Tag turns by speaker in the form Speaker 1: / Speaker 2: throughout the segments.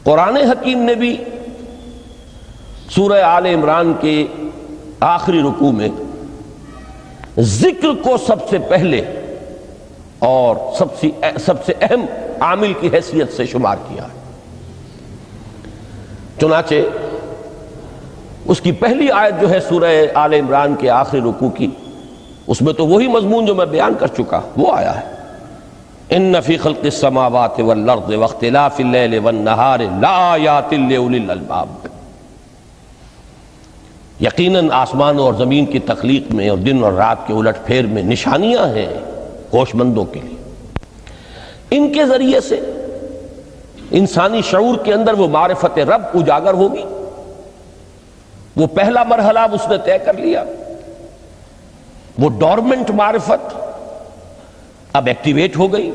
Speaker 1: قرآن حکیم نے بھی سورہ آل عمران کے آخری رکوع میں ذکر کو سب سے پہلے اور سب سے اہم عامل کی حیثیت سے شمار کیا ہے۔ چنانچہ اس کی پہلی آیت جو ہے سورہ آل عمران کے آخری رکوع کی، اس میں تو وہی مضمون جو میں بیان کر چکا وہ آیا ہے، ان فی خلق السماوات والارض واختلاف اللیل والنہار لآیات لأولی الالباب، یقیناً آسمانوں اور زمین کی تخلیق میں اور دن اور رات کے الٹ پھیر میں نشانیاں ہیں ہوش مندوں کے لیے۔ ان کے ذریعے سے انسانی شعور کے اندر وہ معرفت رب اجاگر ہوگی۔ وہ پہلا مرحلہ اس نے طے کر لیا، وہ ڈورمنٹ معرفت اب ایکٹیویٹ ہو گئی۔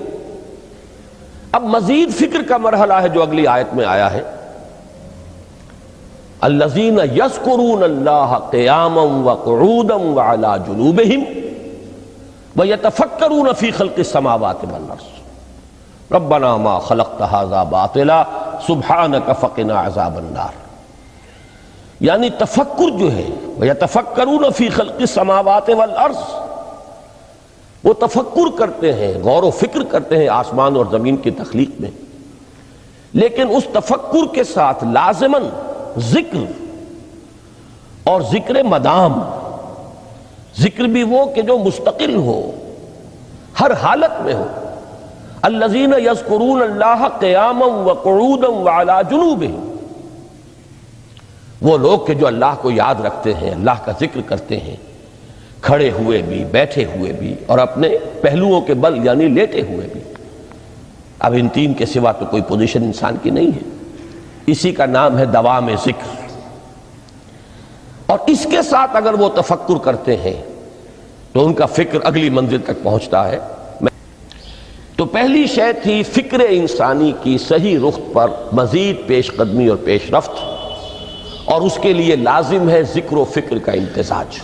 Speaker 1: اب مزید فکر کا مرحلہ ہے جو اگلی آیت میں آیا ہے، الذین یذکرون اللہ قیاما وقعودا وعلی جنوبہم ویتفکرون فی خلق السماوات والارض ربنا ما خلقت ھذا باطلا سبحانک فقنا عذاب النار۔ یعنی تفکر جو ہے ویتفکرون فی خلق السماوات والارض، وہ تفکر کرتے ہیں، غور و فکر کرتے ہیں آسمان اور زمین کی تخلیق میں، لیکن اس تفکر کے ساتھ لازماً ذکر، اور ذکر مدام، ذکر بھی وہ کہ جو مستقل ہو، ہر حالت میں ہو۔ الذین یذکرون اللہ قیاما وقعودا وعلی جنوبہم، وہ لوگ کہ جو اللہ کو یاد رکھتے ہیں، اللہ کا ذکر کرتے ہیں، کھڑے ہوئے بھی، بیٹھے ہوئے بھی، اور اپنے پہلوؤں کے بل یعنی لیٹے ہوئے بھی۔ اب ان تین کے سوا تو کوئی پوزیشن انسان کی نہیں ہے، اسی کا نام ہے دوام ذکر۔ اور اس کے ساتھ اگر وہ تفکر کرتے ہیں تو ان کا فکر اگلی منزل تک پہنچتا ہے۔ تو پہلی شے تھی فکر انسانی کی صحیح رخ پر مزید پیش قدمی اور پیش رفت، اور اس کے لیے لازم ہے ذکر و فکر کا امتزاج۔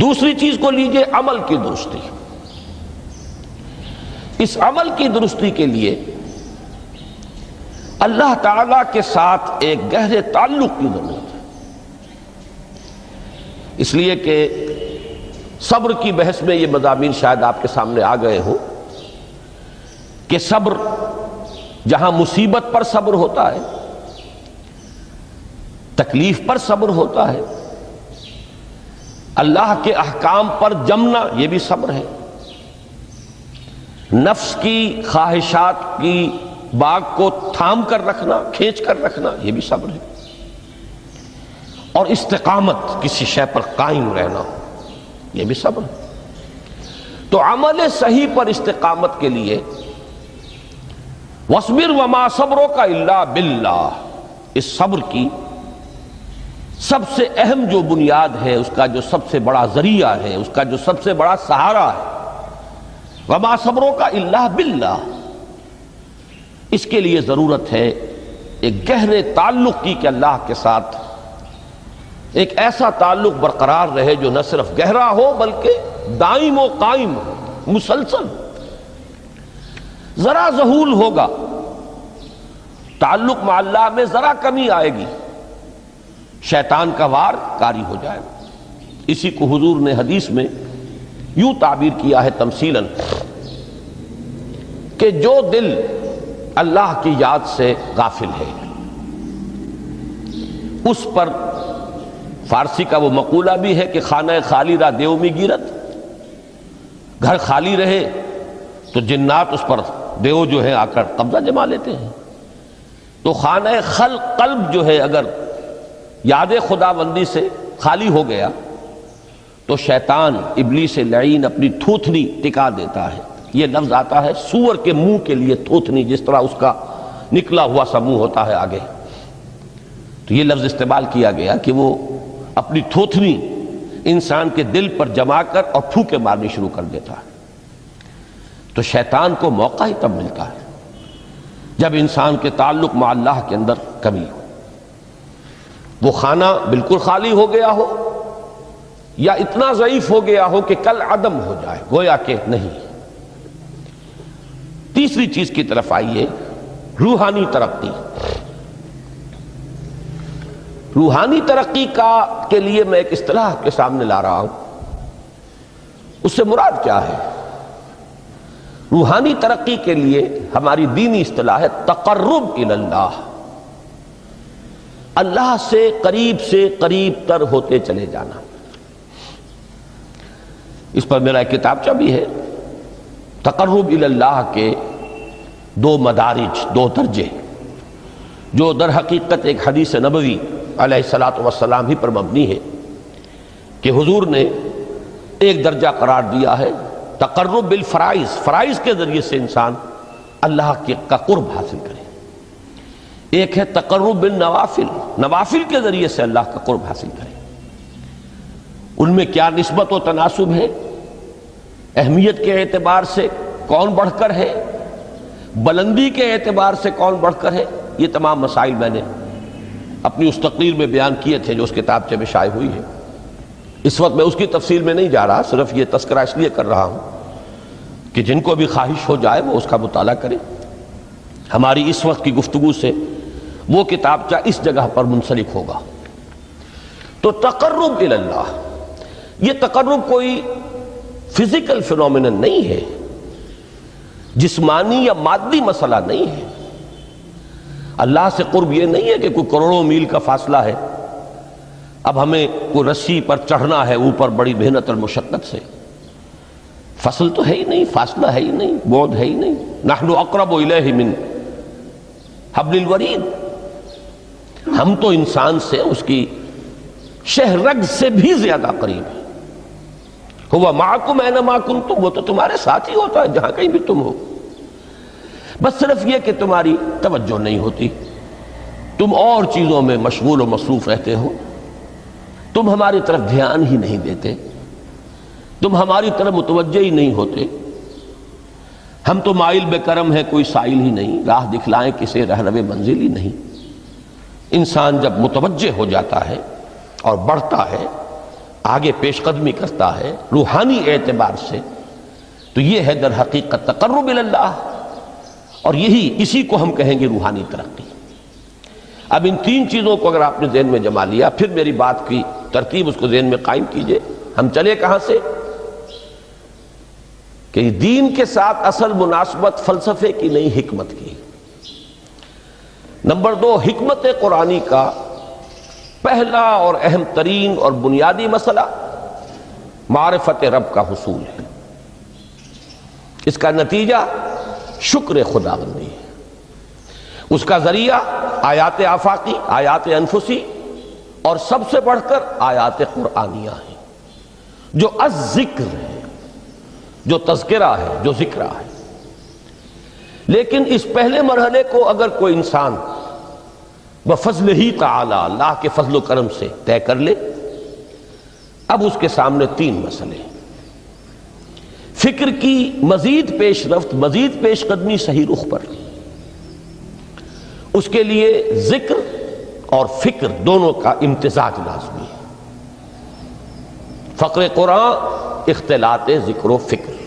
Speaker 1: دوسری چیز کو لیجئے عمل کی درستی۔ اس عمل کی درستی کے لیے اللہ تعالیٰ کے ساتھ ایک گہرے تعلق کی ضرورت ہے، اس لیے کہ صبر کی بحث میں یہ مضامین شاید آپ کے سامنے آ گئے ہوں کہ صبر، جہاں مصیبت پر صبر ہوتا ہے، تکلیف پر صبر ہوتا ہے، اللہ کے احکام پر جمنا یہ بھی صبر ہے، نفس کی خواہشات کی باغ کو تھام کر رکھنا، کھینچ کر رکھنا یہ بھی صبر ہے، اور استقامت، کسی شے پر قائم رہنا یہ بھی صبر ہے۔ تو عمل صحیح پر استقامت کے لیے وَاصْبِرْ وَمَا صَبْرُكَ إِلَّا بِاللَّهِ، اس صبر کی سب سے اہم جو بنیاد ہے، اس کا جو سب سے بڑا ذریعہ ہے، اس کا جو سب سے بڑا سہارا ہے، وَمَا صَبْرُكَ إِلَّا بِاللَّهِ، اس کے لیے ضرورت ہے ایک گہرے تعلق کی کہ اللہ کے ساتھ ایک ایسا تعلق برقرار رہے جو نہ صرف گہرا ہو بلکہ دائم و قائم ہو، مسلسل۔ ذرا ذہول ہوگا، تعلق مع اللہ میں ذرا کمی آئے گی، شیطان کا وار کاری ہو جائے گا۔ اسی کو حضور نے حدیث میں یوں تعبیر کیا ہے تمثیلاً کہ جو دل اللہ کی یاد سے غافل ہے، اس پر فارسی کا وہ مقولہ بھی ہے کہ خانہ خالی را دیو می گیرت، گھر خالی رہے تو جنات اس پر دیو جو ہے آ کر قبضہ جما لیتے ہیں۔ تو خانہ قلب جو ہے اگر یاد خدا بندی سے خالی ہو گیا تو شیطان ابلیس لعین اپنی تھوتنی ٹکا دیتا ہے۔ یہ لفظ آتا ہے سور کے منہ کے لیے تھوتنی، جس طرح اس کا نکلا ہوا سا منہ ہوتا ہے آگے، تو یہ لفظ استعمال کیا گیا کہ وہ اپنی تھوتنی انسان کے دل پر جما کر اور پھوکے مارنی شروع کر دیتا ہے۔ تو شیطان کو موقع ہی تب ملتا ہے جب انسان کے تعلق مع اللہ کے اندر کمی ہو، وہ خانہ بالکل خالی ہو گیا ہو یا اتنا ضعیف ہو گیا ہو کہ کل عدم ہو جائے، گویا کہ نہیں۔ تیسری چیز کی طرف آئیے، روحانی ترقی، روحانی ترقی کے لیے میں ایک اصطلاح کے سامنے لا رہا ہوں، اس سے مراد کیا ہے؟ روحانی ترقی کے لیے ہماری دینی اصطلاح ہے تقرب الی اللہ، اللہ سے قریب تر ہوتے چلے جانا۔ اس پر میرا ایک کتابچہ بھی ہے، تقرب الی اللہ کے دو مدارج، دو درجے، جو در حقیقت ایک حدیث نبوی علیہ الصلوۃ والسلام ہی پر مبنی ہے کہ حضور نے ایک درجہ قرار دیا ہے تقرب بالفرائض، فرائض کے ذریعے سے انسان اللہ کا قرب حاصل کرے۔ ایک ہے تقرب بالنوافل، نوافل کے ذریعے سے اللہ کا قرب حاصل کرے۔ ان میں کیا نسبت و تناسب ہے، اہمیت کے اعتبار سے کون بڑھ کر ہے، بلندی کے اعتبار سے کون بڑھ کر ہے، یہ تمام مسائل میں نے اپنی اس تقریر میں بیان کیے تھے جو اس کتابچے میں شائع ہوئی ہے۔ اس وقت میں اس کی تفصیل میں نہیں جا رہا، صرف یہ تذکرہ اس لیے کر رہا ہوں کہ جن کو بھی خواہش ہو جائے وہ اس کا مطالعہ کرے۔ ہماری اس وقت کی گفتگو سے وہ کتابچہ اس جگہ پر منسلک ہوگا۔ تو تقرب الی اللہ، یہ تقرب کوئی فزیکل فینومینن نہیں ہے، جسمانی یا مادی مسئلہ نہیں ہے۔ اللہ سے قرب یہ نہیں ہے کہ کوئی کروڑوں میل کا فاصلہ ہے، اب ہمیں کوئی رسی پر چڑھنا ہے اوپر بڑی محنت اور مشقت سے، فصل تو ہے ہی نہیں، فاصلہ ہے ہی نہیں، بعد ہے ہی نہیں۔ نحن اقرب الیہ من حبل الورید، ہم تو انسان سے اس کی شہرگ سے بھی زیادہ قریب ہیں۔ ہوا معکم اینما کنتم، وہ تو تمہارے ساتھ ہی ہوتا ہے جہاں کہیں بھی تم ہو، بس صرف یہ کہ تمہاری توجہ نہیں ہوتی، تم اور چیزوں میں مشغول و مصروف رہتے ہو، تم ہماری طرف دھیان ہی نہیں دیتے، تم ہماری طرف متوجہ ہی نہیں ہوتے۔ ہم تو مائل بے کرم ہے، کوئی سائل ہی نہیں، راہ دکھلائیں کسے رہنو منزل ہی نہیں۔ انسان جب متوجہ ہو جاتا ہے اور بڑھتا ہے، آگے پیش قدمی کرتا ہے روحانی اعتبار سے، تو یہ ہے در حقیقت تقرب الی اللہ، اور اسی کو ہم کہیں گے روحانی ترقی۔ اب ان تین چیزوں کو اگر آپ نے ذہن میں جما لیا، پھر میری بات کی ترتیب اس کو ذہن میں قائم کیجئے۔ ہم چلے کہاں سے؟ کہ دین کے ساتھ اصل مناسبت فلسفے کی نہیں، حکمت کی۔ نمبر 2، حکمت قرآنی کا پہلا اور اہم ترین اور بنیادی مسئلہ معرفت رب کا حصول ہے۔ اس کا نتیجہ شکر خداوندی ہے، اس کا ذریعہ آیات آفاقی، آیات انفسی، اور سب سے بڑھ کر آیات قرآنیہ ہیں جو الذکر ہے، جو تذکرہ ہے، جو ذکرہ ہے۔ لیکن اس پہلے مرحلے کو اگر کوئی انسان بفضل ہی تعالی، اللہ کے فضل و کرم سے طے کر لے، اب اس کے سامنے تین مسئلے ہیں۔ فکر کی مزید پیش رفت، مزید پیش قدمی صحیح رخ پر، اس کے لیے ذکر اور فکر دونوں کا امتزاج لازمی ہے۔ فقر قرآن اختلاط ذکر و فکر۔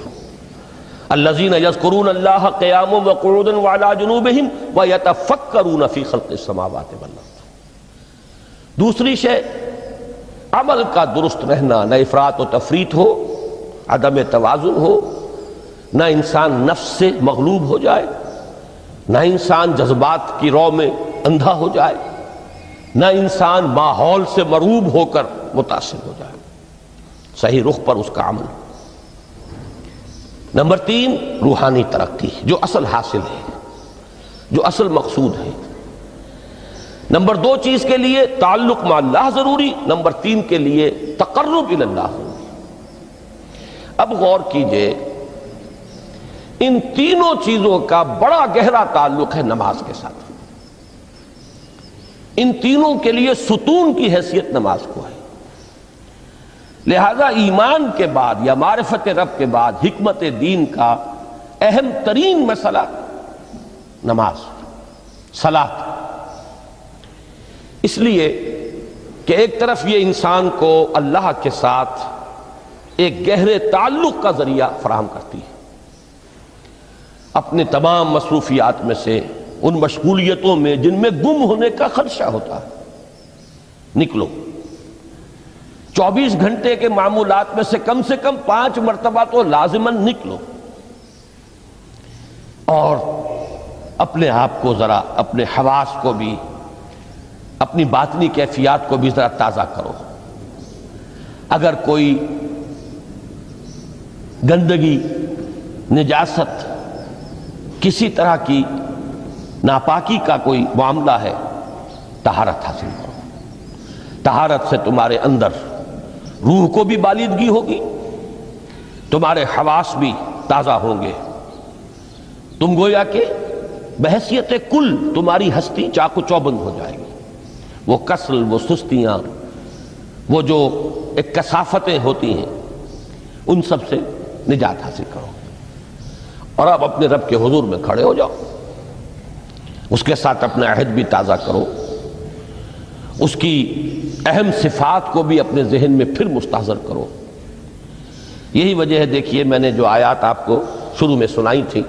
Speaker 1: الذین یذکرون اللہ قیاما وقعودا وعلی جنوبہم ویتفکرون فی خلق السماوات والارض۔ دوسری شے عمل کا درست رہنا، نہ افراط و تفریط ہو، عدم توازن ہو، نہ انسان نفس سے مغلوب ہو جائے، نہ انسان جذبات کی رو میں اندھا ہو جائے، نہ انسان ماحول سے مرعوب ہو کر متاثر ہو جائے، صحیح رخ پر اس کا عمل۔ نمبر 3، روحانی ترقی، جو اصل حاصل ہے، جو اصل مقصود ہے۔ نمبر 2 چیز کے لیے تعلق مع اللہ ضروری، نمبر 3 کے لیے تقرب الی اللہ ضروری۔ اب غور کیجئے، ان تینوں چیزوں کا بڑا گہرا تعلق ہے نماز کے ساتھ۔ ان تینوں کے لیے ستون کی حیثیت نماز کو ہے۔ لہذا ایمان کے بعد یا معرفت رب کے بعد حکمت دین کا اہم ترین مسئلہ نماز، صلاۃ۔ اس لیے کہ ایک طرف یہ انسان کو اللہ کے ساتھ ایک گہرے تعلق کا ذریعہ فراہم کرتی ہے، اپنے تمام مصروفیات میں سے ان مشغولیتوں میں جن میں گم ہونے کا خدشہ ہوتا ہے، نکلو۔ 24 گھنٹے کے معمولات میں سے کم 5 مرتبہ تو لازماً نکلو، اور اپنے آپ کو ذرا، اپنے حواس کو بھی، اپنی باطنی کیفیات کو بھی ذرا تازہ کرو۔ اگر کوئی گندگی، نجاست، کسی طرح کی ناپاکی کا کوئی معاملہ ہے، طہارت حاصل کرو۔ طہارت سے تمہارے اندر روح کو بھی بالیدگی ہوگی، تمہارے حواس بھی تازہ ہوں گے، تم گویا کہ بحیثیت کل تمہاری ہستی چاق و چوبند ہو جائے گی۔ وہ کسل، وہ سستیاں، وہ جو ایک کثافتیں ہوتی ہیں، ان سب سے نجات حاصل کرو، اور اب اپنے رب کے حضور میں کھڑے ہو جاؤ، اس کے ساتھ اپنا عہد بھی تازہ کرو، اس کی اہم صفات کو بھی اپنے ذہن میں پھر مستحضر کرو۔ یہی وجہ ہے، دیکھیے میں نے جو آیات آپ کو شروع میں سنائی تھی،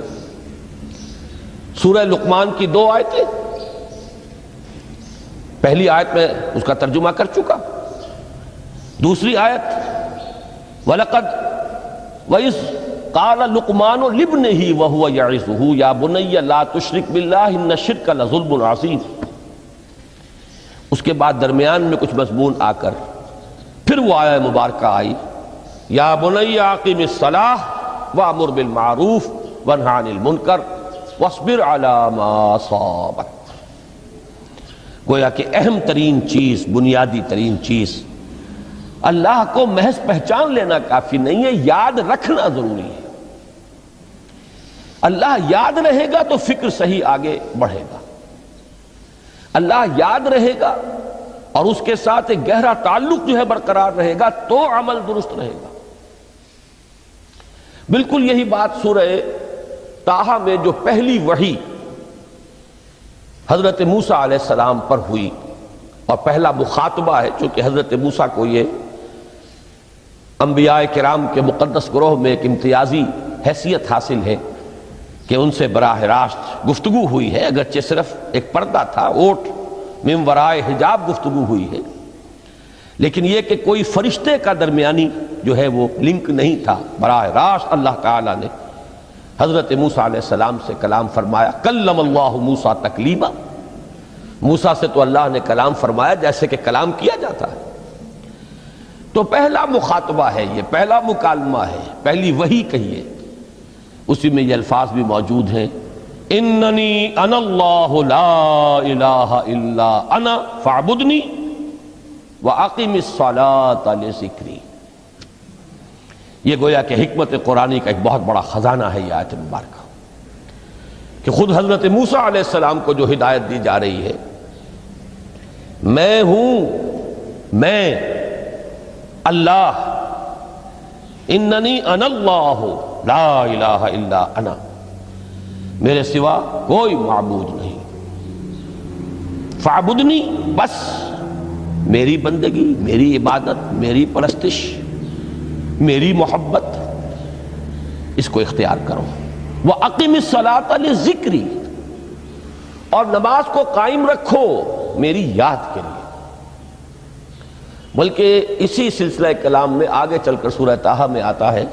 Speaker 1: سورہ لقمان کی 2 آیتیں، پہلی آیت میں اس کا ترجمہ کر چکا، دوسری آیت وَلَقَدْ وَإِذْ قَالَ لُقْمَانُ لِابْنِهِ وَهُوَ يَعِظُهُ يَا بُنَيَّ لَا تُشْرِكْ بِاللَّهِ إِنَّ الشِّرْكَ لَظُلْمٌ عَظِيمٌ۔ اس کے بعد درمیان میں کچھ مضمون آ کر پھر وہ آیہ مبارکہ آئی، یا بنی اقیم الصلاۃ وامر بالمعروف وانہ عن المنکر واصبر علی ما اصابک۔ گویا کہ اہم ترین چیز، بنیادی ترین چیز، اللہ کو محض پہچان لینا کافی نہیں ہے، یاد رکھنا ضروری ہے۔ اللہ یاد رہے گا تو فکر صحیح آگے بڑھے گا، اللہ یاد رہے گا اور اس کے ساتھ ایک گہرا تعلق جو ہے برقرار رہے گا تو عمل درست رہے گا۔ بالکل یہی بات سورہ طٰہٰ میں جو پہلی وحی حضرت موسیٰ علیہ السلام پر ہوئی، اور پہلا مخاطبہ ہے، چونکہ حضرت موسیٰ کو یہ انبیاء کرام کے مقدس گروہ میں ایک امتیازی حیثیت حاصل ہے کہ ان سے براہ راست گفتگو ہوئی ہے، اگرچہ صرف ایک پردہ تھا، اوٹ من ورائے حجاب گفتگو ہوئی ہے، لیکن یہ کہ کوئی فرشتے کا درمیانی جو ہے وہ لنک نہیں تھا، براہ راست اللہ تعالیٰ نے حضرت موسیٰ علیہ السلام سے کلام فرمایا۔ کلم اللہ موسیٰ تکلیما، موسیٰ سے تو اللہ نے کلام فرمایا جیسے کہ کلام کیا جاتا ہے۔ تو پہلا مخاطبہ ہے، یہ پہلا مکالمہ ہے، پہلی وحی کہیے، اسی میں یہ الفاظ بھی موجود ہیں، اننی انا اللہ لا الہ الا انا فاعبدنی واقم الصلاۃ لذکری۔ یہ گویا کہ حکمت قرآنی کا ایک بہت بڑا خزانہ ہے یہ آیت مبارکہ، کہ خود حضرت موسیٰ علیہ السلام کو جو ہدایت دی جا رہی ہے، میں ہوں، میں اللہ، اننی انا اللہ لا الہ الا انا، میرے سوا کوئی معبود نہیں، فاعبدنی، بس میری بندگی، میری عبادت، میری پرستش، میری محبت، اس کو اختیار کرو۔ وَأَقِمِ الصَّلَاةَ لِذِكْرِي، اور نماز کو قائم رکھو میری یاد کے لیے۔ بلکہ اسی سلسلہ کلام میں آگے چل کر سورہ طٰہٰ میں آتا ہے،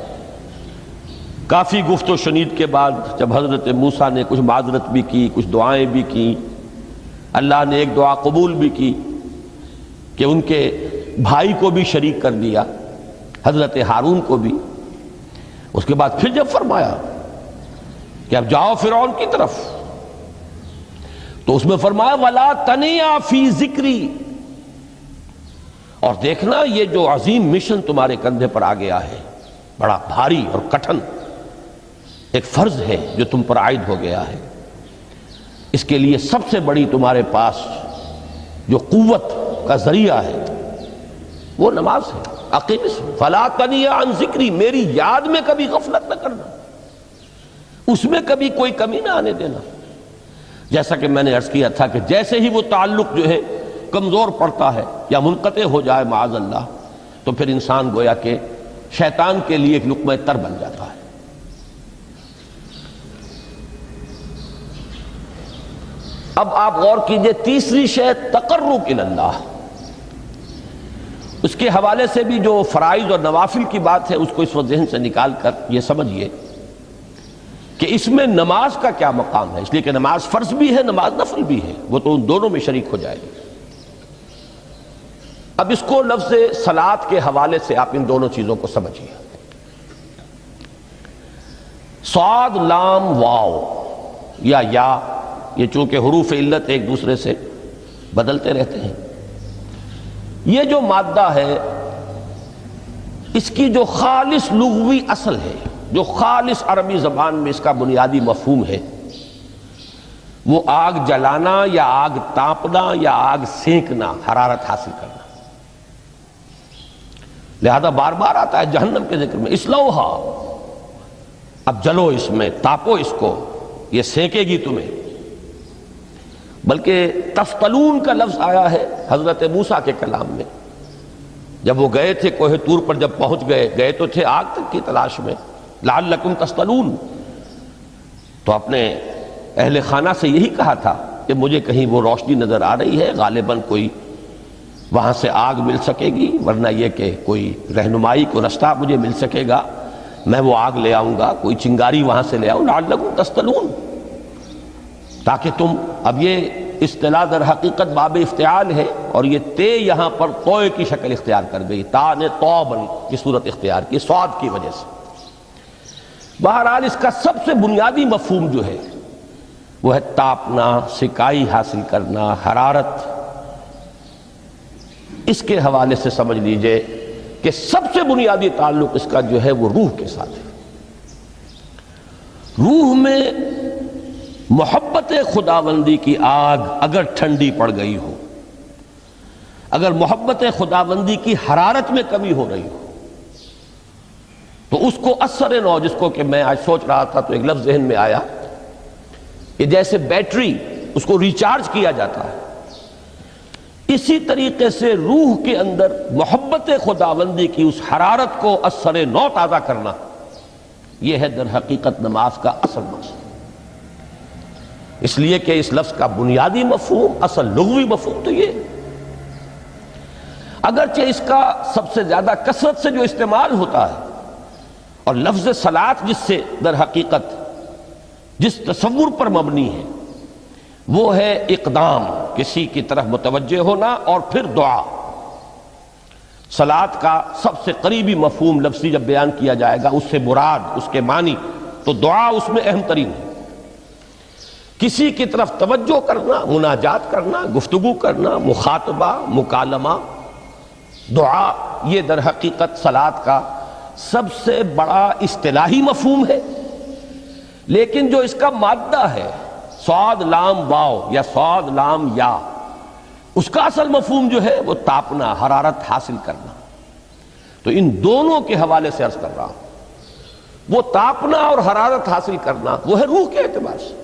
Speaker 1: کافی گفت و شنید کے بعد جب حضرت موسیٰ نے کچھ معذرت بھی کی، کچھ دعائیں بھی کی، اللہ نے ایک دعا قبول بھی کی کہ ان کے بھائی کو بھی شریک کر دیا، حضرت ہارون کو بھی۔ اس کے بعد پھر جب فرمایا کہ اب جاؤ فرعون کی طرف، تو اس میں فرمایا وَلَا تَنِيَا فِي ذِكْرِي، اور دیکھنا یہ جو عظیم مشن تمہارے کندھے پر آ گیا ہے، بڑا بھاری اور کٹھن ایک فرض ہے جو تم پر عائد ہو گیا ہے، اس کے لیے سب سے بڑی تمہارے پاس جو قوت کا ذریعہ ہے وہ نماز ہے۔ اقیم فلا تنیا عن ذکری، میری یاد میں کبھی غفلت نہ کرنا، اس میں کبھی کوئی کمی نہ آنے دینا۔ جیسا کہ میں نے عرض کیا تھا کہ جیسے ہی وہ تعلق جو ہے کمزور پڑتا ہے یا منقطع ہو جائے معاذ اللہ، تو پھر انسان گویا کہ شیطان کے لیے ایک لقمہ تر بن جاتا ہے۔ اب آپ غور کیجئے، تیسری شے تقرب الی اللہ، اس کے حوالے سے بھی جو فرائض اور نوافل کی بات ہے اس کو اس وقت ذہن سے نکال کر یہ سمجھیے کہ اس میں نماز کا کیا مقام ہے، اس لیے کہ نماز فرض بھی ہے، نماز نفل بھی ہے، وہ تو ان دونوں میں شریک ہو جائے گی۔ اب اس کو لفظ صلاۃ کے حوالے سے آپ ان دونوں چیزوں کو سمجھیے۔ صاد لام واو یا یہ چونکہ حروف علت ایک دوسرے سے بدلتے رہتے ہیں، یہ جو مادہ ہے اس کی جو خالص لغوی اصل ہے، جو خالص عربی زبان میں اس کا بنیادی مفہوم ہے، وہ آگ جلانا یا آگ تاپنا یا آگ سینکنا، حرارت حاصل کرنا۔ لہذا بار بار آتا ہے جہنم کے ذکر میں، اسلوہا، اب جلو اس میں، تاپو اس کو، یہ سینکے گی تمہیں۔ بلکہ تفتلون کا لفظ آیا ہے حضرت موسیٰ کے کلام میں، جب وہ گئے تھے کوہ طور پر، جب پہنچ گئے تو تھے آگ تک کی تلاش میں، لعلکم تفتلون، تو اپنے اہل خانہ سے یہی کہا تھا کہ مجھے کہیں وہ روشنی نظر آ رہی ہے، غالباً کوئی وہاں سے آگ مل سکے گی، ورنہ یہ کہ کوئی رہنمائی کو رستہ مجھے مل سکے گا، میں وہ آگ لے آؤں گا، کوئی چنگاری وہاں سے لے آؤں، لعلکم تفتلون، تاکہ تم، اب یہ اصطلاح در حقیقت باب افتعال ہے، اور یہ تے یہاں پر توئے کی شکل اختیار کر گئی، تا نے توبن کی صورت اختیار کی صاد کی وجہ سے۔ بہرحال اس کا سب سے بنیادی مفہوم جو ہے وہ ہے تاپنا، سکائی حاصل کرنا، حرارت۔ اس کے حوالے سے سمجھ لیجئے کہ سب سے بنیادی تعلق اس کا جو ہے وہ روح کے ساتھ ہے۔ روح میں محبت خداوندی کی آگ اگر ٹھنڈی پڑ گئی ہو، اگر محبت خداوندی کی حرارت میں کمی ہو رہی ہو، تو اس کو اثر نو، جس کو کہ میں آج سوچ رہا تھا تو ایک لفظ ذہن میں آیا کہ جیسے بیٹری اس کو ریچارج کیا جاتا ہے، اسی طریقے سے روح کے اندر محبت خداوندی کی اس حرارت کو اثر نو تازہ کرنا، یہ ہے در حقیقت نماز کا اصل مقصد۔ اس لیے کہ اس لفظ کا بنیادی مفہوم، اصل لغوی مفہوم تو یہ، اگرچہ اس کا سب سے زیادہ کثرت سے جو استعمال ہوتا ہے، اور لفظ صلاۃ جس سے در حقیقت جس تصور پر مبنی ہے وہ ہے اقدام، کسی کی طرف متوجہ ہونا اور پھر دعا۔ صلاۃ کا سب سے قریبی مفہوم لفظی جب بیان کیا جائے گا، اس سے مراد، اس کے معنی، تو دعا اس میں اہم ترین ہے۔ کسی کی طرف توجہ کرنا، مناجات کرنا، گفتگو کرنا، مخاطبہ، مکالمہ، دعا، یہ در حقیقت صلاۃ کا سب سے بڑا اصطلاحی مفہوم ہے۔ لیکن جو اس کا مادہ ہے، صاد لام واو یا صاد لام یا، اس کا اصل مفہوم جو ہے وہ تاپنا، حرارت حاصل کرنا۔ تو ان دونوں کے حوالے سے عرض کر رہا ہوں، وہ تاپنا اور حرارت حاصل کرنا وہ ہے روح کے اعتبار سے۔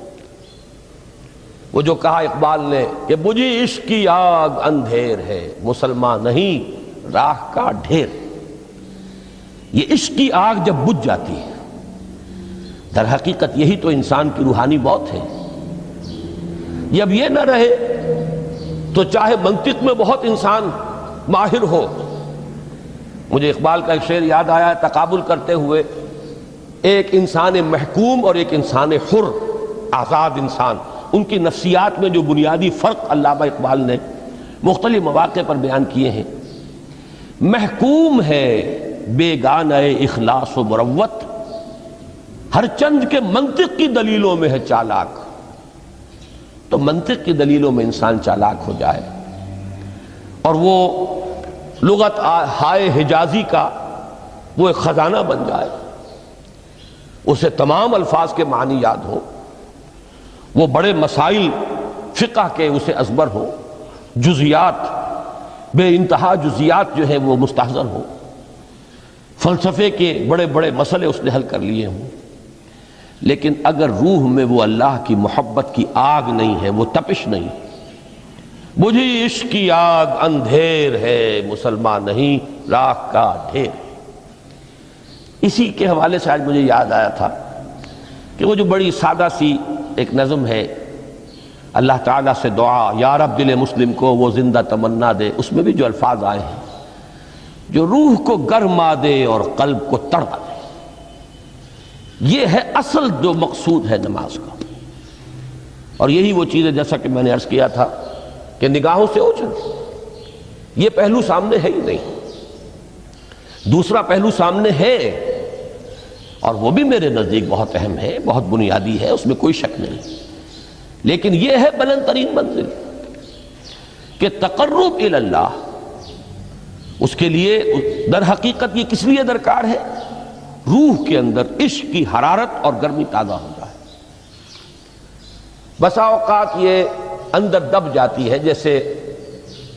Speaker 1: وہ جو کہا اقبال نے کہ بجھی عشق کی آگ اندھیر ہے، مسلمان نہیں راہ کا ڈھیر۔ یہ عشق کی آگ جب بجھ جاتی ہے، در حقیقت یہی تو انسان کی روحانی موت ہے۔ جب یہ نہ رہے تو چاہے منطق میں بہت انسان ماہر ہو، مجھے اقبال کا ایک شعر یاد آیا تقابل کرتے ہوئے، ایک انسان محکوم اور ایک انسان حر، آزاد انسان، ان کی نفسیات میں جو بنیادی فرق علامہ اقبال نے مختلف مواقع پر بیان کیے ہیں۔ محکوم ہے بیگانہ اخلاص و مروت، ہر چند کے منطق کی دلیلوں میں ہے چالاک۔ تو منطق کی دلیلوں میں انسان چالاک ہو جائے اور وہ لغت ہائے حجازی کا وہ ایک خزانہ بن جائے، اسے تمام الفاظ کے معنی یاد ہو، وہ بڑے مسائل فقہ کے اسے ازبر ہو، جزیات، بے انتہا جزیات جو ہیں وہ مستحضر ہو، فلسفے کے بڑے بڑے مسئلے اس نے حل کر لیے ہوں، لیکن اگر روح میں وہ اللہ کی محبت کی آگ نہیں ہے، وہ تپش نہیں، بجھی عشق کی آگ اندھیر ہے، مسلمان نہیں راہ کا ڈھیر۔ اسی کے حوالے سے آج مجھے یاد آیا تھا کہ وہ جو بڑی سادہ سی ایک نظم ہے اللہ تعالیٰ سے دعا، یا رب دل مسلم کو وہ زندہ تمنا دے، اس میں بھی جو الفاظ آئے ہیں جو روح کو گرما دے اور قلب کو تڑپا دے، یہ ہے اصل جو مقصود ہے نماز کا۔ اور یہی وہ چیز ہے جیسا کہ میں نے عرض کیا تھا کہ نگاہوں سے اوجھل، یہ پہلو سامنے ہے ہی نہیں، دوسرا پہلو سامنے ہے اور وہ بھی میرے نزدیک بہت اہم ہے، بہت بنیادی ہے، اس میں کوئی شک نہیں، لیکن یہ ہے بلند ترین منزل کہ تقرب الی اللہ، اس کے لیے در حقیقت یہ کس لیے درکار ہے؟ روح کے اندر عشق کی حرارت اور گرمی تازہ ہو جائے۔ بسا اوقات یہ اندر دب جاتی ہے، جیسے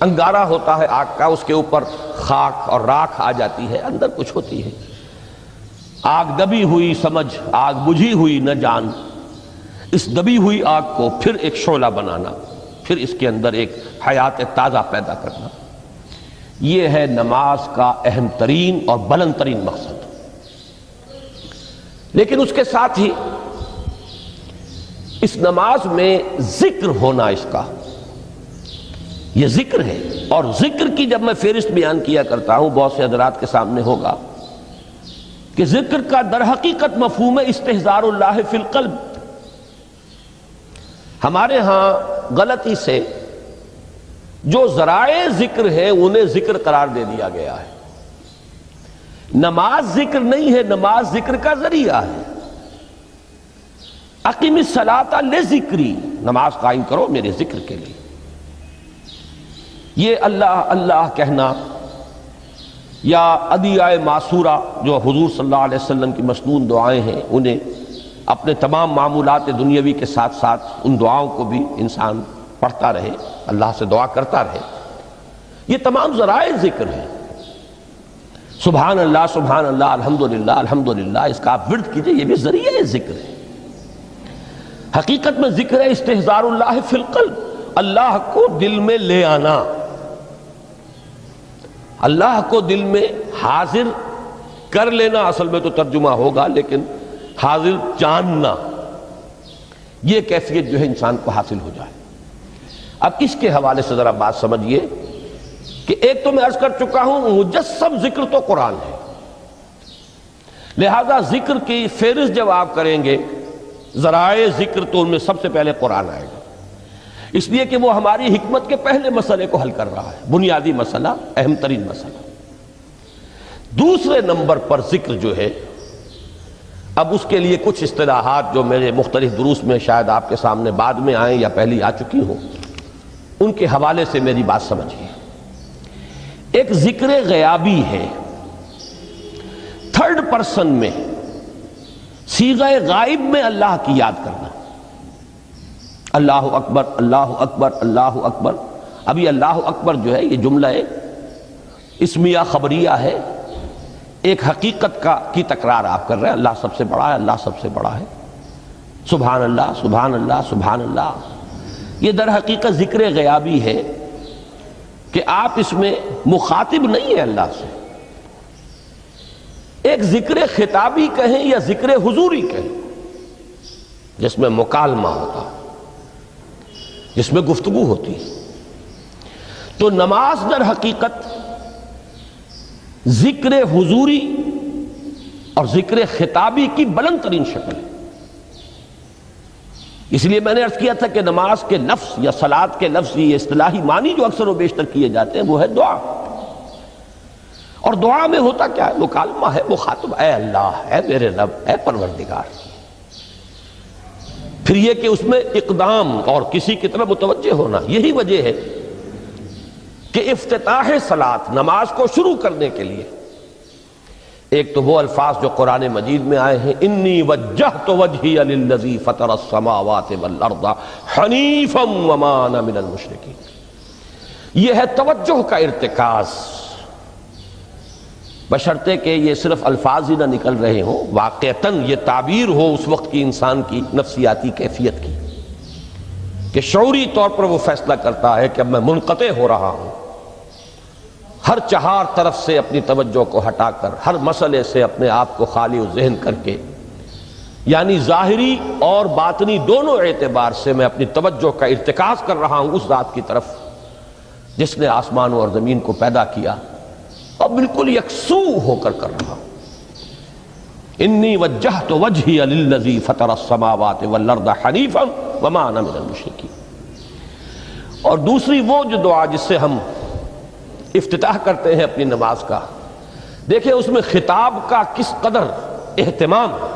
Speaker 1: انگارہ ہوتا ہے آگ کا، اس کے اوپر خاک اور راکھ آ جاتی ہے، اندر کچھ ہوتی ہے، آگ دبی ہوئی سمجھ، آگ بجھی ہوئی نہ جان، اس دبی ہوئی آگ کو پھر ایک شعلہ بنانا، پھر اس کے اندر ایک حیات تازہ پیدا کرنا، یہ ہے نماز کا اہم ترین اور بلند ترین مقصد۔ لیکن اس کے ساتھ ہی اس نماز میں ذکر ہونا، اس کا یہ ذکر ہے، اور ذکر کی جب میں فہرست بیان کیا کرتا ہوں بہت سے حضرات کے سامنے ہوگا کہ ذکر کا در حقیقت مفہوم ہے استحضار اللہ فی القلب۔ ہمارے ہاں غلطی سے جو ذرائع ذکر ہیں انہیں ذکر قرار دے دیا گیا ہے۔ نماز ذکر نہیں ہے، نماز ذکر کا ذریعہ ہے۔ اقیم الصلاۃ لذکری، نماز قائم کرو میرے ذکر کے لیے۔ یہ اللہ اللہ کہنا یا ادعیہ معصورہ جو حضور صلی اللہ علیہ وسلم کی مسنون دعائیں ہیں، انہیں اپنے تمام معمولات دنیاوی کے ساتھ ساتھ ان دعاؤں کو بھی انسان پڑھتا رہے، اللہ سے دعا کرتا رہے، یہ تمام ذرائع ذکر ہیں۔ سبحان اللہ الحمدللہ الحمدللہ، اس کا آپ ورد کیجئے، یہ بھی ذریعہ ذکر ہے۔ حقیقت میں ذکر ہے استحضار اللہ فی القلب، اللہ کو دل میں لے آنا، اللہ کو دل میں حاضر کر لینا، اصل میں تو ترجمہ ہوگا، لیکن حاضر جاننا، یہ کیفیت جو ہے انسان کو حاصل ہو جائے۔ اب اس کے حوالے سے ذرا بات سمجھیے کہ ایک تو میں عرض کر چکا ہوں مجسم ذکر تو قرآن ہے، لہذا ذکر کی فہرست جب آپ کریں گے ذرائع ذکر تو ان میں سب سے پہلے قرآن آئے گا، اس لیے کہ وہ ہماری حکمت کے پہلے مسئلے کو حل کر رہا ہے، بنیادی مسئلہ، اہم ترین مسئلہ۔ دوسرے نمبر پر ذکر جو ہے، اب اس کے لیے کچھ اصطلاحات جو میرے مختلف دروس میں شاید آپ کے سامنے بعد میں آئیں یا پہلی آ چکی ہوں، ان کے حوالے سے میری بات سمجھیے۔ ایک ذکر غیابی ہے، تھرڈ پرسن میں، صیغہ غائب میں اللہ کی یاد کرنا، اللہ اکبر اللہ اکبر اللہ اکبر۔ ابھی اللہ اکبر جو ہے یہ جملہ اسمیہ خبریہ ہے، ایک حقیقت کی تکرار آپ کر رہے ہیں، اللہ سب سے بڑا ہے، اللہ سب سے بڑا ہے، سبحان اللہ سبحان اللہ سبحان اللہ۔ یہ در حقیقت ذکر غیابی ہے کہ آپ اس میں مخاطب نہیں ہیں اللہ سے، ایک ذکر خطابی کہیں یا ذکر حضوری کہیں، جس میں مکالمہ ہوتا ہے، جس میں گفتگو ہوتی ہے۔ تو نماز در حقیقت ذکر حضوری اور ذکر خطابی کی بلند ترین شکل ہے۔ اس لیے میں نے عرض کیا تھا کہ نماز کے لفظ یا صلاۃ کے لفظ، یہ اصطلاحی معنی جو اکثر و بیشتر کیے جاتے ہیں، وہ ہے دعا، اور دعا میں ہوتا کیا ہے؟ مکالمہ ہے، مخاطب، اے اللہ، اے میرے رب، اے پروردگار۔ پھر یہ کہ اس میں اقدام اور کسی کی طرف متوجہ ہونا، یہی وجہ ہے کہ افتتاح صلاۃ، نماز کو شروع کرنے کے لیے، ایک تو وہ الفاظ جو قرآن مجید میں آئے ہیں، انی وجہت وجہی للذی فطر السماوات والارض حنیفا وما انا من المشرکین، یہ ہے توجہ کا ارتکاز، بشرطے کہ یہ صرف الفاظ ہی نہ نکل رہے ہوں، واقعتاً یہ تعبیر ہو اس وقت کی انسان کی نفسیاتی کیفیت کی، کہ شعوری طور پر وہ فیصلہ کرتا ہے کہ اب میں منقطع ہو رہا ہوں، ہر چہار طرف سے اپنی توجہ کو ہٹا کر، ہر مسئلے سے اپنے آپ کو خالی و ذہن کر کے یعنی ظاہری اور باطنی دونوں اعتبار سے میں اپنی توجہ کا ارتکاز کر رہا ہوں اس ذات کی طرف جس نے آسمانوں اور زمین کو پیدا کیا، اور بالکل یکسو ہو کر رہا ہوں۔ انی وجہت وجہی للذی فطر السماوات والارض حنیفا وما انا من المشرکین۔ اور دوسری وہ جو دعا جس سے ہم افتتاح کرتے ہیں اپنی نماز کا، دیکھیں اس میں خطاب کا کس قدر اہتمام ہے۔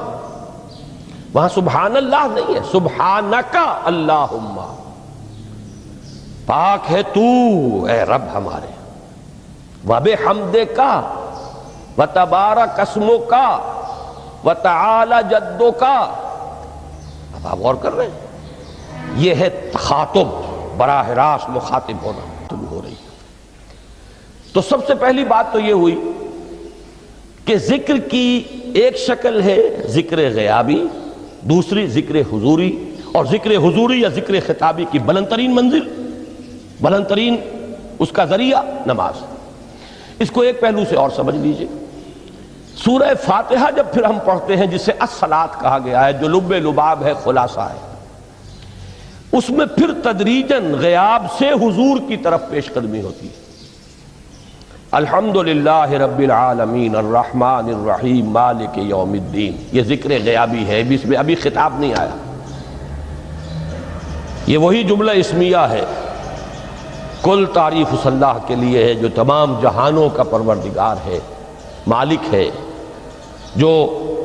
Speaker 1: وہاں سبحان اللہ نہیں ہے، سبحانک اللہم، پاک ہے تو اے رب ہمارے، وبحمدک وتبارک اسمک وتعالی جدک۔ اب آپ غور کر رہے ہیں، یہ ہے تخاطب، براہ راست مخاطب ہونا ہو رہی ہے۔ تو سب سے پہلی بات تو یہ ہوئی کہ ذکر کی ایک شکل ہے ذکر غیابی، دوسری ذکر حضوری، اور ذکر حضوری یا ذکر خطابی کی بلند ترین منزل، بلند ترین اس کا ذریعہ نماز۔ اس کو ایک پہلو سے اور سمجھ لیجئے، سورہ فاتحہ جب پھر ہم پڑھتے ہیں جسے الصلاۃ کہا گیا ہے، جو لب لباب ہے، خلاصہ ہے، اس میں پھر تدریجاً غیاب سے حضور کی طرف پیش قدمی ہوتی ہے۔ الحمدللہ رب العالمین الرحمن الرحیم مالک یوم الدین، یہ ذکر غیابی ہے، اس میں ابھی خطاب نہیں آیا۔ یہ وہی جملہ اسمیہ ہے، کل تعریف اس اللہ کے لیے ہے جو تمام جہانوں کا پروردگار ہے، مالک ہے، جو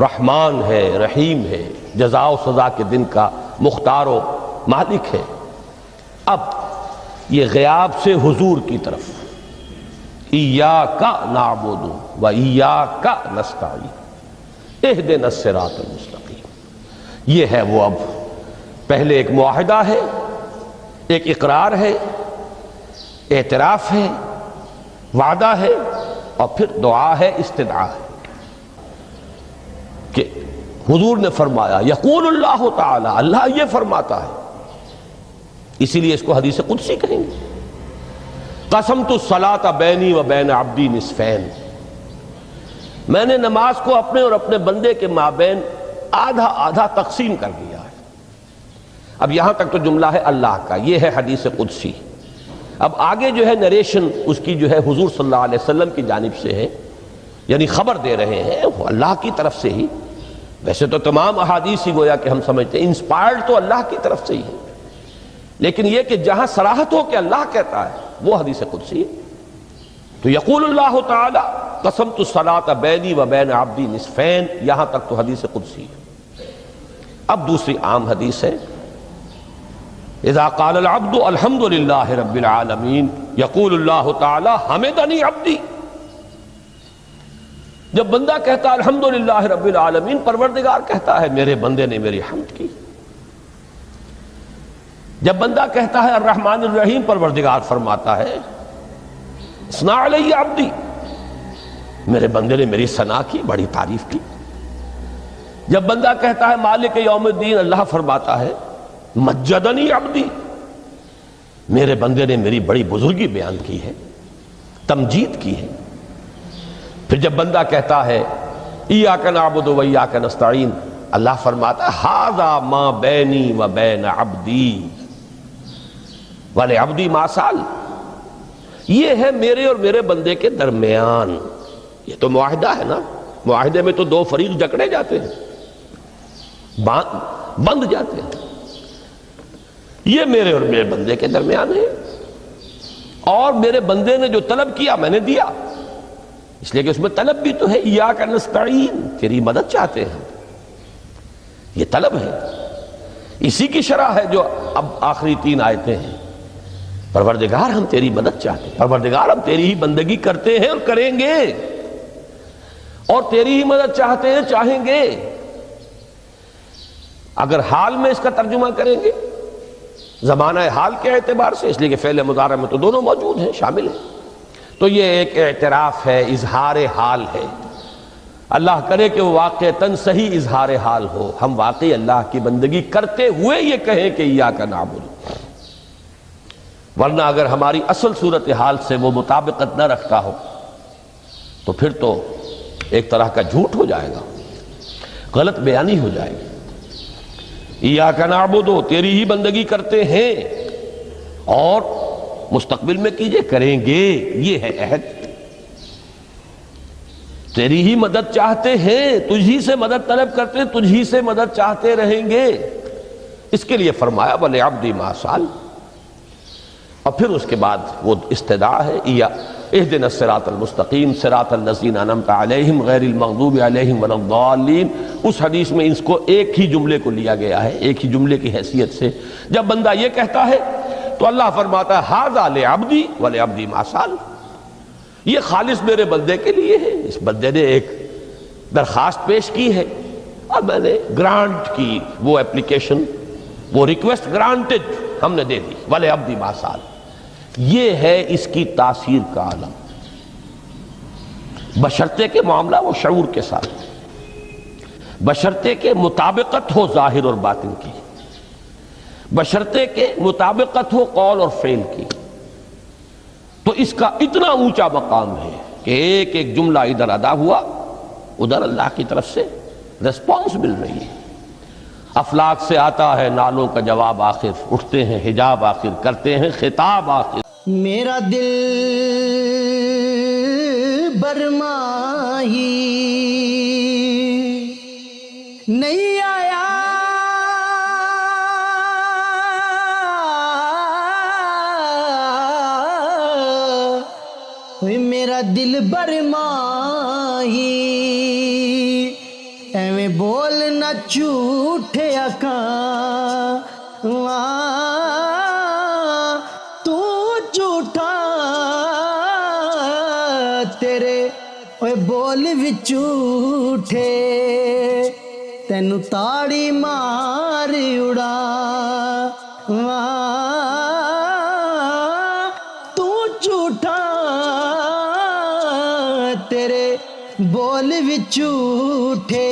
Speaker 1: رحمان ہے، رحیم ہے، جزا و سزا کے دن کا مختار و مالک ہے۔ اب یہ غیاب سے حضور کی طرف، ایاک نعبد و ایاک نستعین اہدنا الصراط المستقیم، یہ ہے وہ۔ اب پہلے ایک معاہدہ ہے، ایک اقرار ہے، اعتراف ہے، وعدہ ہے، اور پھر دعا ہے، استدعا ہے کہ حضور نے فرمایا، یقول اللہ تعالی، اللہ یہ فرماتا ہے، اسی لیے اس کو حدیث قدسی کہیں گے، قسمت الصلاۃ بینی و بین عبدی نصفین، میں نے نماز کو اپنے اور اپنے بندے کے مابین آدھا آدھا تقسیم کر دیا ہے۔ اب یہاں تک تو جملہ ہے اللہ کا، یہ ہے حدیث قدسی۔ اب آگے جو ہے نریشن اس کی جو ہے حضور صلی اللہ علیہ وسلم کی جانب سے ہے، یعنی خبر دے رہے ہیں وہ اللہ کی طرف سے ہی۔ ویسے تو تمام احادیث ہی گویا کہ ہم سمجھتے ہیں انسپائرڈ تو اللہ کی طرف سے ہی ہے، لیکن یہ کہ جہاں صراحت ہو کہ اللہ کہتا ہے وہ حدیث قدسی ہے۔ تو یقول اللہ تعالی قسمت الصلاۃ بینی و بین عبدی نصفین، یہاں تک تو حدیث قدسی ہے۔ اب دوسری عام حدیث ہے، اذا قال العبد الحمد للہ رب العالمین یقول اللہ تعالی حمدنی عبدی، جب بندہ کہتا ہے الحمدللہ رب العالمین، پروردگار کہتا ہے میرے بندے نے میری حمد کی۔ جب بندہ کہتا ہے الرحمن الرحیم، پروردگار فرماتا ہے اثنا علی عبدی، میرے بندے نے میری ثنا کی، بڑی تعریف کی۔ جب بندہ کہتا ہے مالک یوم الدین، اللہ فرماتا ہے مجدنی عبدی، میرے بندے نے میری بڑی بزرگی بیان کی ہے، تمجید کی ہے۔ پھر جب بندہ کہتا ہے ایاک نعبد و ایاک نستعین، اللہ فرماتا ہے ھذا ما بینی و بین عبدی ولعبدی ما سأل، یہ ہے میرے اور میرے بندے کے درمیان۔ یہ تو معاہدہ ہے نا، معاہدے میں تو دو فریق جکڑے جاتے ہیں، بند جاتے ہیں، یہ میرے اور میرے بندے کے درمیان ہے، اور میرے بندے نے جو طلب کیا میں نے دیا، اس لیے کہ اس میں طلب بھی تو ہے، ایاک نستعین، تیری مدد چاہتے ہیں، یہ طلب ہے۔ اسی کی شرح ہے جو اب آخری 3 آیتیں ہیں، پروردگار ہم تیری مدد چاہتے ہیں، پروردگار ہم تیری ہی بندگی کرتے ہیں اور کریں گے، اور تیری ہی مدد چاہتے ہیں، چاہیں گے۔ اگر حال میں اس کا ترجمہ کریں گے زمانہ حال کے اعتبار سے، اس لیے کہ فعل مضارع میں تو دونوں موجود ہیں، شامل ہیں، تو یہ ایک اعتراف ہے، اظہار حال ہے۔ اللہ کرے کہ وہ واقعتاً صحیح اظہار حال ہو، ہم واقعی اللہ کی بندگی کرتے ہوئے یہ کہیں کہ ایاک نعبد، ورنہ اگر ہماری اصل صورتحال سے وہ مطابقت نہ رکھتا ہو تو پھر تو ایک طرح کا جھوٹ ہو جائے گا، غلط بیانی ہو جائے گی۔ ایاک نعبد، تیری ہی بندگی کرتے ہیں، اور مستقبل میں کیجئے، کریں گے، یہ ہے عہد، تیری ہی مدد چاہتے ہیں، تجھی سے مدد طلب کرتے ہیں، تجھی سے مدد چاہتے رہیں گے، اس کے لیے فرمایا وَلِعَبْدِ مَا سَأَلَ۔ اور پھر اس کے بعد وہ استدعا ہے، اهدنا الصراط المستقیم صراط الذین انعمت علیہم غیر المغضوب علیہم ولا الضالین۔ اس حدیث میں اس کو ایک ہی جملے کو لیا گیا ہے، ایک ہی جملے کی حیثیت سے۔ جب بندہ یہ کہتا ہے تو اللہ فرماتا ہے ھذا لعبدی ولعبدی ما سأل، یہ خالص میرے بندے کے لیے ہے، اس بندے نے ایک درخواست پیش کی ہے اور میں نے گرانٹ کی، وہ اپلیکیشن، وہ ریکویسٹ گرانٹڈ ہم نے دے دی، ولعبدی ما سأل۔ یہ ہے اس کی تاثیر کا عالم، بشرطے کے معاملہ وہ شعور کے ساتھ، بشرطے کے مطابقت ہو ظاہر اور باطن کی، بشرطے کے مطابقت ہو قول اور فعل کی، تو اس کا اتنا اونچا مقام ہے کہ ایک ایک جملہ ادھر ادا ہوا، ادھر اللہ کی طرف سے ریسپانس مل رہی ہے۔ افلاک سے آتا ہے نالوں کا جواب آخر، اٹھتے ہیں حجاب آخر، کرتے ہیں خطاب آخر۔
Speaker 2: میرا دل برماہی نہیں آیا، میرا دل برماہی ایویں بولنا جھوٹے آکاں، تو جھوٹا تیرے اوے بول وچ جھوٹے، تینو تاڑی مار اڑا، تو جھوٹا تیرے بول وچ جھوٹے۔